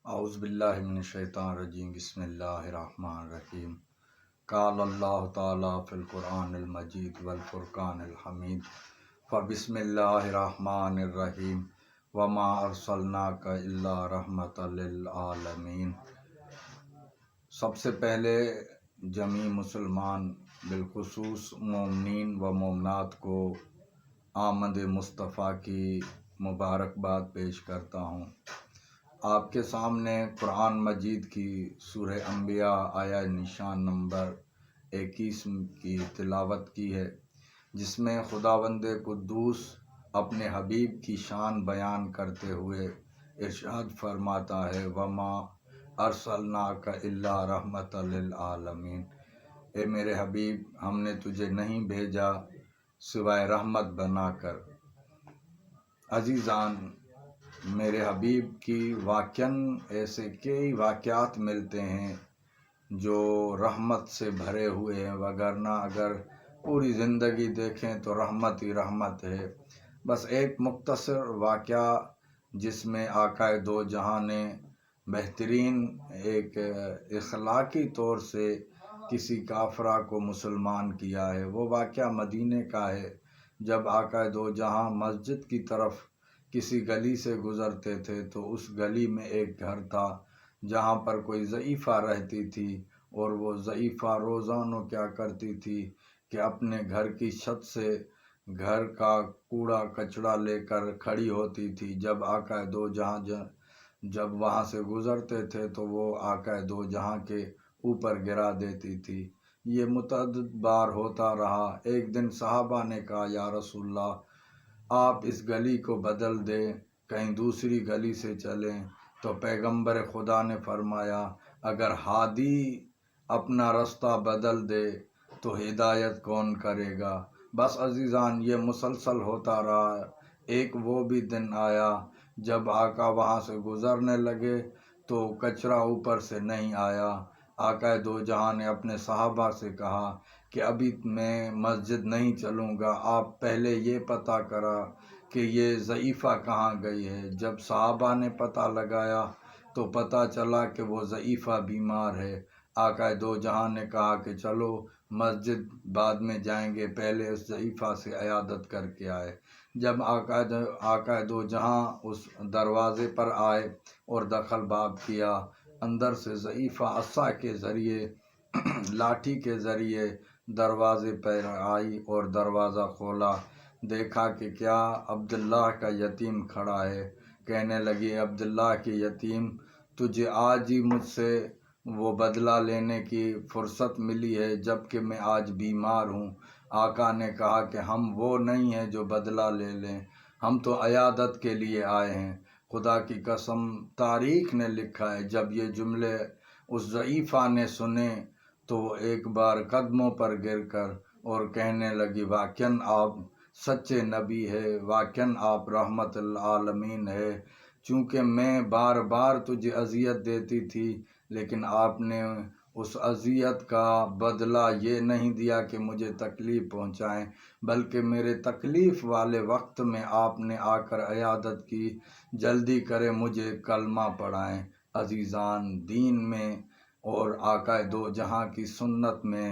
اعوذ باللہ من الشیطان الرجیم بسم اللہ الرحمن الرحیم قال اللہ تعالی فی القرآن المجید والفرقان الحمید فبسم اللہ الرحمن الرحیم وما ارسلناک الا رحمۃ للعالمین۔ سب سے پہلے جمیع مسلمان بالخصوص مومنین و مومنات کو آمد مصطفیٰ کی مبارکباد پیش کرتا ہوں۔ آپ کے سامنے قرآن مجید کی سورہ انبیاء آیہ نشان نمبر 21 کی تلاوت کی ہے، جس میں خداوند قدوس اپنے حبیب کی شان بیان کرتے ہوئے ارشاد فرماتا ہے وما ارسلناک الا رحمۃ للعالمین۔ اے میرے حبیب، ہم نے تجھے نہیں بھیجا سوائے رحمت بنا کر۔ عزیزان، میرے حبیب کی واقعاً ایسے کئی واقعات ملتے ہیں جو رحمت سے بھرے ہوئے ہیں، وگرنہ اگر پوری زندگی دیکھیں تو رحمت ہی رحمت ہے۔ بس ایک مختصر واقعہ جس میں آقا دو جہاں نے بہترین ایک اخلاقی طور سے کسی کافرہ کو مسلمان کیا ہے، وہ واقعہ مدینے کا ہے۔ جب آقا دو جہاں مسجد کی طرف کسی گلی سے گزرتے تھے تو اس گلی میں ایک گھر تھا جہاں پر کوئی ضعیفہ رہتی تھی، اور وہ ضعیفہ روزانہ کیا کرتی تھی کہ اپنے گھر کی چھت سے گھر کا کوڑا کچڑا لے کر کھڑی ہوتی تھی۔ جب آقا دو جہاں جب وہاں سے گزرتے تھے تو وہ آقا دو جہاں کے اوپر گرا دیتی تھی۔ یہ متعدد بار ہوتا رہا۔ ایک دن صحابہ نے کہا یا رسول اللہ، آپ اس گلی کو بدل دیں، کہیں دوسری گلی سے چلیں۔ تو پیغمبر خدا نے فرمایا اگر ہادی اپنا رستہ بدل دے تو ہدایت کون کرے گا۔ بس عزیزان، یہ مسلسل ہوتا رہا۔ ایک وہ بھی دن آیا جب آقا وہاں سے گزرنے لگے تو کچرا اوپر سے نہیں آیا۔ آقا دو جہاں نے اپنے صحابہ سے کہا کہ ابھی میں مسجد نہیں چلوں گا، آپ پہلے یہ پتہ کرا کہ یہ ضعیفہ کہاں گئی ہے۔ جب صحابہ نے پتہ لگایا تو پتہ چلا کہ وہ ضعیفہ بیمار ہے۔ آقا دو جہاں نے کہا کہ چلو مسجد بعد میں جائیں گے، پہلے اس ضعیفہ سے عیادت کر کے آئے۔ جب آقا دو جہاں اس دروازے پر آئے اور دخل باب کیا، اندر سے ضعیفہ عصا کے ذریعے لاٹھی کے ذریعے دروازے پر آئی اور دروازہ کھولا۔ دیکھا کہ کیا عبداللہ کا یتیم کھڑا ہے۔ کہنے لگی عبداللہ کے یتیم، تجھے آج ہی مجھ سے وہ بدلہ لینے کی فرصت ملی ہے جبکہ میں آج بیمار ہوں۔ آقا نے کہا کہ ہم وہ نہیں ہیں جو بدلہ لے لیں، ہم تو عیادت کے لیے آئے ہیں۔ خدا کی قسم، تاریخ نے لکھا ہے جب یہ جملے اس ضعیفہ نے سنے تو وہ ایک بار قدموں پر گر کر اور کہنے لگی واقعاً آپ سچے نبی ہے، واقعاً آپ رحمت العالمین ہے۔ چونکہ میں بار بار تجھے اذیت دیتی تھی لیکن آپ نے اس اذیت کا بدلہ یہ نہیں دیا کہ مجھے تکلیف پہنچائیں، بلکہ میرے تکلیف والے وقت میں آپ نے آ کر عیادت کی۔ جلدی کرے مجھے کلمہ پڑھائیں۔ عزیزان، دین میں اور آقا دو جہاں کی سنت میں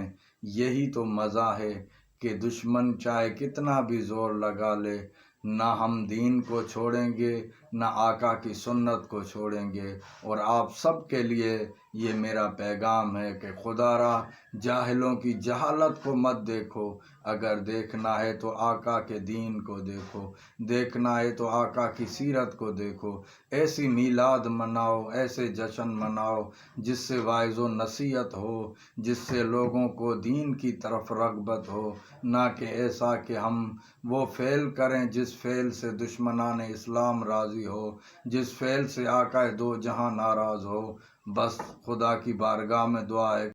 یہی تو مزہ ہے کہ دشمن چاہے کتنا بھی زور لگا لے، نہ ہم دین کو چھوڑیں گے نہ آقا کی سنت کو چھوڑیں گے۔ اور آپ سب کے لیے یہ میرا پیغام ہے کہ خدا را جاہلوں کی جہالت کو مت دیکھو، اگر دیکھنا ہے تو آقا کے دین کو دیکھو، دیکھنا ہے تو آقا کی سیرت کو دیکھو۔ ایسی میلاد مناؤ، ایسے جشن مناؤ جس سے واعظ و نصیحت ہو، جس سے لوگوں کو دین کی طرف رغبت ہو، نہ کہ ایسا کہ ہم وہ فعل کریں جس فعل سے دشمنان اسلام راضی ہو، جس فعل سے آقا دو جہاں ناراض ہو۔ بس خدا کی بارگاہ میں دعا ہے